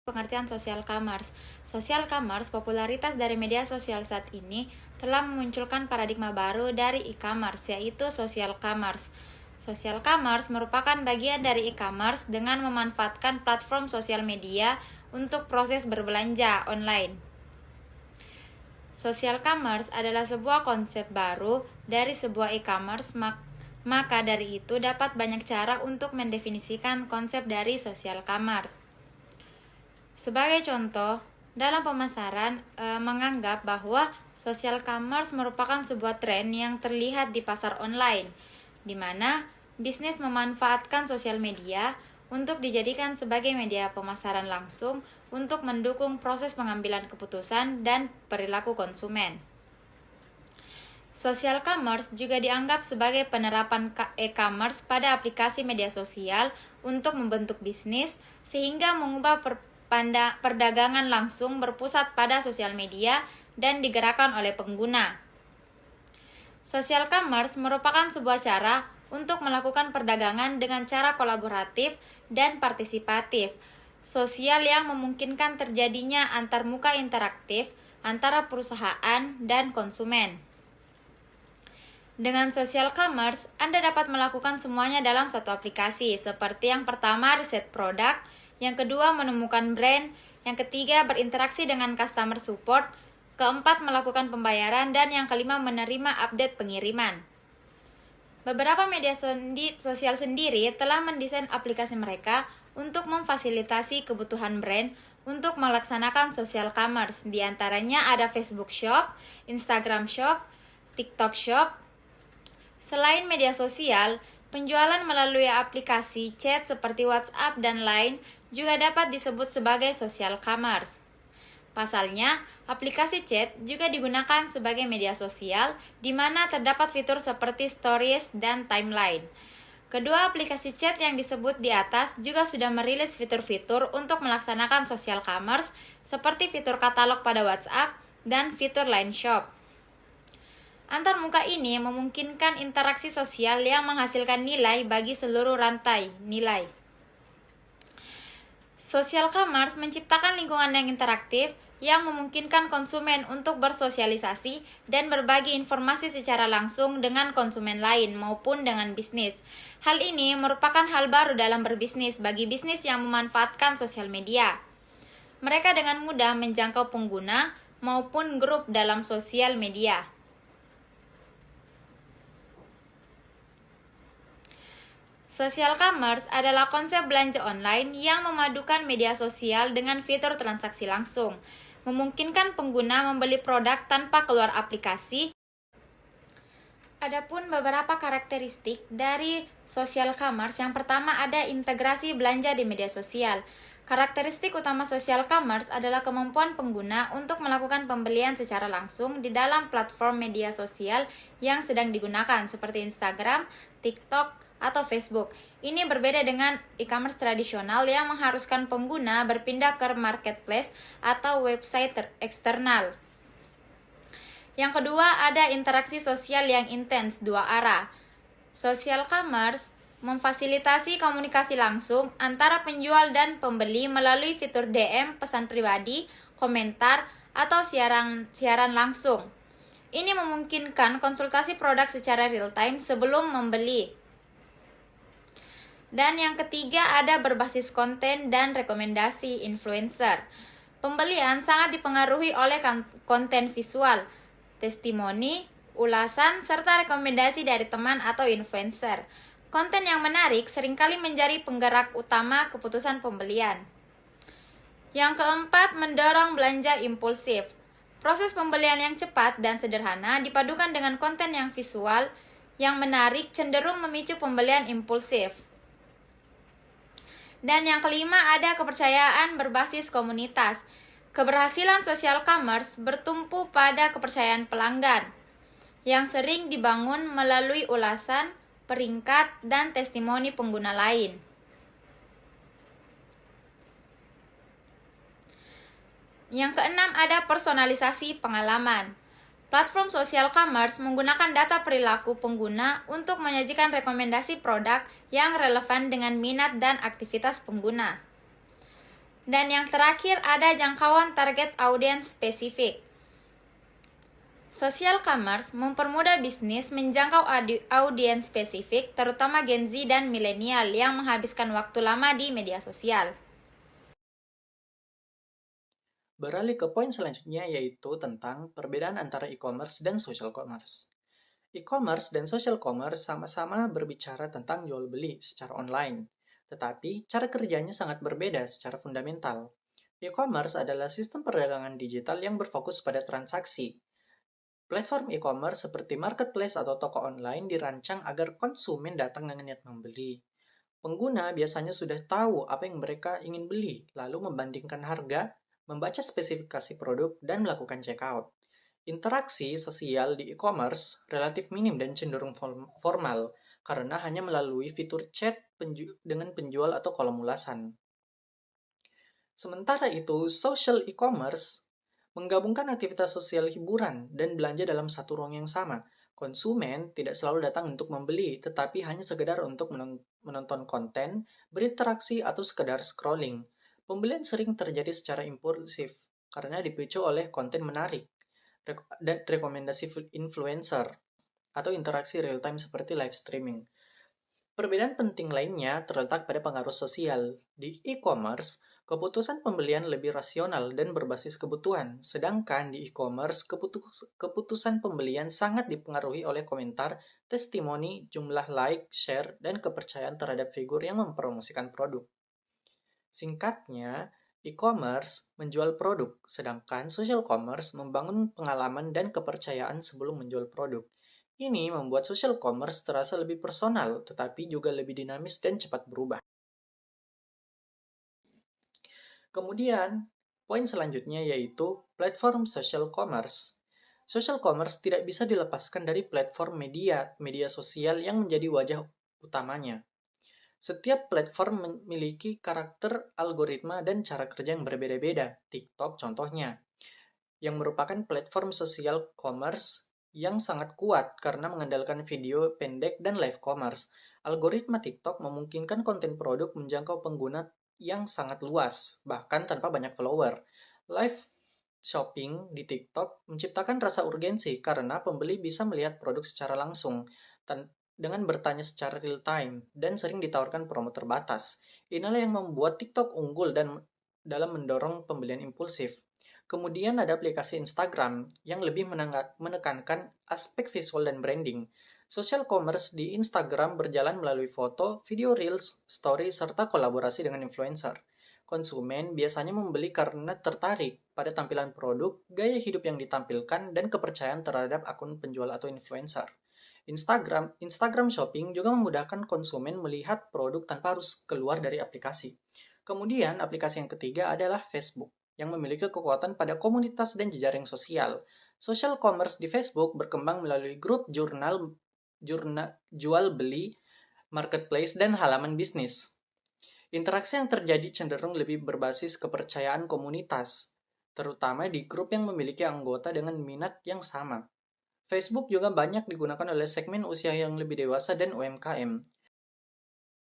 Pengertian social commerce. Social commerce, popularitas dari media sosial saat ini, telah memunculkan paradigma baru dari e-commerce, yaitu social commerce. Social commerce merupakan bagian dari e-commerce dengan memanfaatkan platform sosial media untuk proses berbelanja online. Social commerce adalah sebuah konsep baru dari sebuah e-commerce, maka dari itu dapat banyak cara untuk mendefinisikan konsep dari social commerce. Sebagai contoh, dalam pemasaran menganggap bahwa social commerce merupakan sebuah tren yang terlihat di pasar online, di mana bisnis memanfaatkan sosial media untuk dijadikan sebagai media pemasaran langsung untuk mendukung proses pengambilan keputusan dan perilaku konsumen. Social commerce juga dianggap sebagai penerapan e-commerce pada aplikasi media sosial untuk membentuk bisnis sehingga mengubah perdagangan langsung berpusat pada sosial media dan digerakkan oleh pengguna. Social commerce merupakan sebuah cara untuk melakukan perdagangan dengan cara kolaboratif dan partisipatif, sosial yang memungkinkan terjadinya antarmuka interaktif antara perusahaan dan konsumen. Dengan social commerce, Anda dapat melakukan semuanya dalam satu aplikasi, seperti yang pertama riset produk, yang kedua menemukan brand, yang ketiga berinteraksi dengan customer support, keempat melakukan pembayaran, dan yang kelima menerima update pengiriman. Beberapa media sosial sendiri telah mendesain aplikasi mereka untuk memfasilitasi kebutuhan brand untuk melaksanakan social commerce. Di antaranya ada Facebook Shop, Instagram Shop, TikTok Shop. Selain media sosial, penjualan melalui aplikasi chat seperti WhatsApp dan Line juga dapat disebut sebagai social commerce. Pasalnya, aplikasi chat juga digunakan sebagai media sosial di mana terdapat fitur seperti stories dan timeline. Kedua aplikasi chat yang disebut di atas juga sudah merilis fitur-fitur untuk melaksanakan social commerce seperti fitur katalog pada WhatsApp dan fitur Line Shop. Antarmuka ini memungkinkan interaksi sosial yang menghasilkan nilai bagi seluruh rantai nilai. Social commerce menciptakan lingkungan yang interaktif yang memungkinkan konsumen untuk bersosialisasi dan berbagi informasi secara langsung dengan konsumen lain maupun dengan bisnis. Hal ini merupakan hal baru dalam berbisnis bagi bisnis yang memanfaatkan sosial media. Mereka dengan mudah menjangkau pengguna maupun grup dalam sosial media. Social commerce adalah konsep belanja online yang memadukan media sosial dengan fitur transaksi langsung, memungkinkan pengguna membeli produk tanpa keluar aplikasi. Adapun beberapa karakteristik dari social commerce, yang pertama ada integrasi belanja di media sosial. Karakteristik utama social commerce adalah kemampuan pengguna untuk melakukan pembelian secara langsung di dalam platform media sosial yang sedang digunakan seperti Instagram, TikTok, atau Facebook. Ini berbeda dengan e-commerce tradisional yang mengharuskan pengguna berpindah ke marketplace atau website eksternal. Yang kedua, ada interaksi sosial yang intens dua arah. Social commerce memfasilitasi komunikasi langsung antara penjual dan pembeli melalui fitur DM, pesan pribadi, komentar, atau siaran langsung. Ini memungkinkan konsultasi produk secara real-time sebelum membeli. Dan yang ketiga ada berbasis konten dan rekomendasi influencer. Pembelian sangat dipengaruhi oleh konten visual, testimoni, ulasan, serta rekomendasi dari teman atau influencer. Konten yang menarik seringkali menjadi penggerak utama keputusan pembelian. Yang keempat, mendorong belanja impulsif. Proses pembelian yang cepat dan sederhana dipadukan dengan konten yang visual yang menarik cenderung memicu pembelian impulsif. Dan yang kelima ada kepercayaan berbasis komunitas. Keberhasilan social commerce bertumpu pada kepercayaan pelanggan yang sering dibangun melalui ulasan, peringkat, dan testimoni pengguna lain. Yang keenam ada personalisasi pengalaman. Platform social commerce menggunakan data perilaku pengguna untuk menyajikan rekomendasi produk yang relevan dengan minat dan aktivitas pengguna. Dan yang terakhir ada jangkauan target audiens spesifik. Social commerce mempermudah bisnis menjangkau audiens spesifik, terutama Gen Z dan milenial yang menghabiskan waktu lama di media sosial. Beralih ke poin selanjutnya yaitu tentang perbedaan antara e-commerce dan social commerce. E-commerce dan social commerce sama-sama berbicara tentang jual beli secara online, tetapi cara kerjanya sangat berbeda secara fundamental. E-commerce adalah sistem perdagangan digital yang berfokus pada transaksi. Platform e-commerce seperti marketplace atau toko online dirancang agar konsumen datang dengan niat membeli. Pengguna biasanya sudah tahu apa yang mereka ingin beli, lalu membandingkan harga, membaca spesifikasi produk, dan melakukan checkout. Interaksi sosial di e-commerce relatif minim dan cenderung formal, karena hanya melalui fitur chat dengan penjual atau kolom ulasan. Sementara itu, social e-commerce menggabungkan aktivitas sosial hiburan dan belanja dalam satu ruang yang sama. Konsumen tidak selalu datang untuk membeli, tetapi hanya sekedar untuk menonton konten, berinteraksi, atau sekedar scrolling. Pembelian sering terjadi secara impulsif karena dipicu oleh konten menarik dan rekomendasi influencer atau interaksi real-time seperti live streaming. Perbedaan penting lainnya terletak pada pengaruh sosial. Di e-commerce, keputusan pembelian lebih rasional dan berbasis kebutuhan, sedangkan di e-commerce, keputusan pembelian sangat dipengaruhi oleh komentar, testimoni, jumlah like, share, dan kepercayaan terhadap figur yang mempromosikan produk. Singkatnya, e-commerce menjual produk, sedangkan social commerce membangun pengalaman dan kepercayaan sebelum menjual produk. Ini membuat social commerce terasa lebih personal, tetapi juga lebih dinamis dan cepat berubah. Kemudian, poin selanjutnya yaitu platform social commerce. Social commerce tidak bisa dilepaskan dari platform media sosial yang menjadi wajah utamanya. Setiap platform memiliki karakter, algoritma, dan cara kerja yang berbeda-beda. TikTok contohnya, yang merupakan platform sosial commerce yang sangat kuat karena mengandalkan video pendek dan live commerce. Algoritma TikTok memungkinkan konten produk menjangkau pengguna yang sangat luas, bahkan tanpa banyak follower. Live shopping di TikTok menciptakan rasa urgensi karena pembeli bisa melihat produk secara langsung dengan bertanya secara real time dan sering ditawarkan promo terbatas. Inilah yang membuat TikTok unggul dan dalam mendorong pembelian impulsif. Kemudian ada aplikasi Instagram yang lebih menekankan aspek visual dan branding. Social commerce di Instagram berjalan melalui foto, video reels, story, serta kolaborasi dengan influencer. Konsumen biasanya membeli karena tertarik pada tampilan produk, gaya hidup yang ditampilkan, dan kepercayaan terhadap akun penjual atau influencer. Instagram Shopping juga memudahkan konsumen melihat produk tanpa harus keluar dari aplikasi. Kemudian, aplikasi yang ketiga adalah Facebook, yang memiliki kekuatan pada komunitas dan jejaring sosial. Social commerce di Facebook berkembang melalui grup jurnal jual beli, marketplace, dan halaman bisnis. Interaksi yang terjadi cenderung lebih berbasis kepercayaan komunitas, terutama di grup yang memiliki anggota dengan minat yang sama. Facebook juga banyak digunakan oleh segmen usia yang lebih dewasa dan UMKM.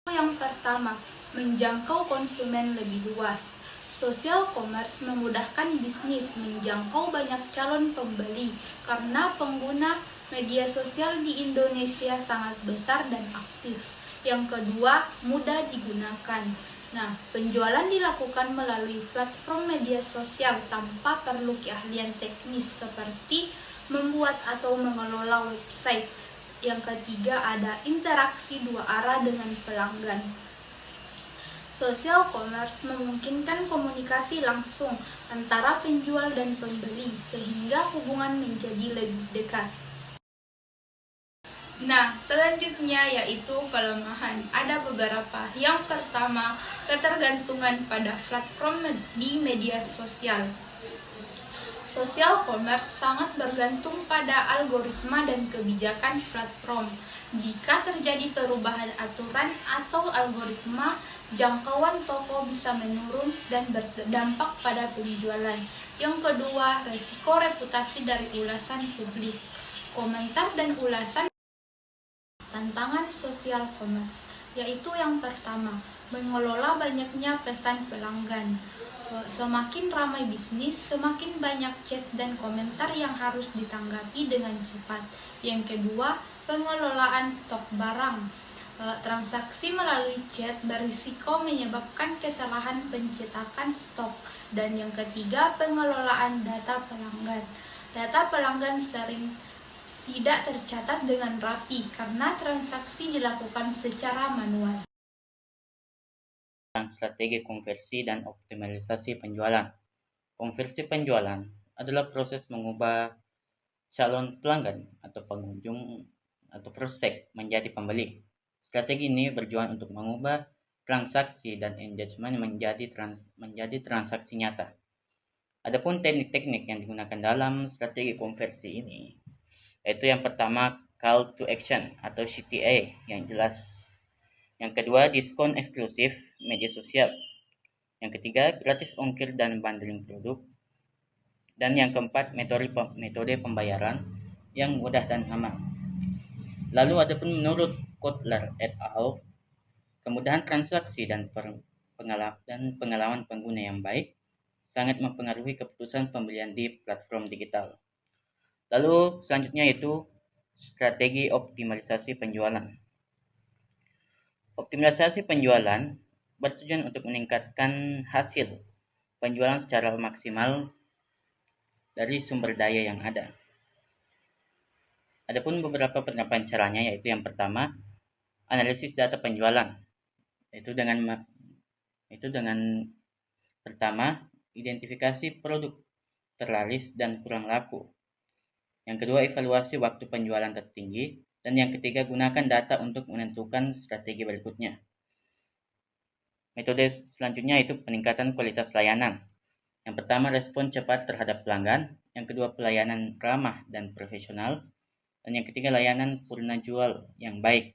Yang pertama, menjangkau konsumen lebih luas. Social commerce memudahkan bisnis menjangkau banyak calon pembeli karena pengguna media sosial di Indonesia sangat besar dan aktif. Yang kedua, mudah digunakan. Nah, penjualan dilakukan melalui platform media sosial tanpa perlu keahlian teknis seperti membuat atau mengelola website. Yang ketiga ada interaksi dua arah dengan pelanggan. Social commerce memungkinkan komunikasi langsung antara penjual dan pembeli sehingga hubungan menjadi lebih dekat. Nah, selanjutnya yaitu kelemahan. Ada beberapa. Yang pertama, ketergantungan pada platform di media sosial. Social commerce sangat bergantung pada algoritma dan kebijakan platform. Jika terjadi perubahan aturan atau algoritma, jangkauan toko bisa menurun dan berdampak pada penjualan. Yang kedua, resiko reputasi dari ulasan publik. Komentar dan ulasan tantangan social commerce, yaitu yang pertama, mengelola banyaknya pesan pelanggan. Semakin ramai bisnis, semakin banyak chat dan komentar yang harus ditanggapi dengan cepat. Yang kedua, pengelolaan stok barang. Transaksi melalui chat berisiko menyebabkan kesalahan pencetakan stok. Dan yang ketiga, pengelolaan data pelanggan. Data pelanggan sering tidak tercatat dengan rapi karena transaksi dilakukan secara manual. Strategi konversi dan optimalisasi penjualan. Konversi penjualan adalah proses mengubah calon pelanggan atau pengunjung atau prospek menjadi pembeli. Strategi ini berjuang untuk mengubah transaksi dan engagement menjadi transaksi nyata. Adapun teknik-teknik yang digunakan dalam strategi konversi ini, yaitu yang pertama call to action atau CTA yang jelas. Yang kedua, diskon eksklusif media sosial. Yang ketiga, gratis ongkir dan bundling produk. Dan yang keempat, metode pembayaran yang mudah dan aman. Lalu adapun menurut Kotler et al., kemudahan transaksi dan pengalaman pengguna yang baik sangat mempengaruhi keputusan pembelian di platform digital. Lalu selanjutnya itu strategi optimalisasi penjualan. Optimalisasi penjualan bertujuan untuk meningkatkan hasil penjualan secara maksimal dari sumber daya yang ada. Adapun beberapa penerapan caranya, yaitu yang pertama, analisis data penjualan. Itu dengan pertama, identifikasi produk terlaris dan kurang laku. Yang kedua, evaluasi waktu penjualan tertinggi. Dan yang ketiga, gunakan data untuk menentukan strategi berikutnya. Metode selanjutnya itu peningkatan kualitas layanan. Yang pertama, respon cepat terhadap pelanggan. Yang kedua, pelayanan ramah dan profesional. Dan yang ketiga, layanan purna jual yang baik.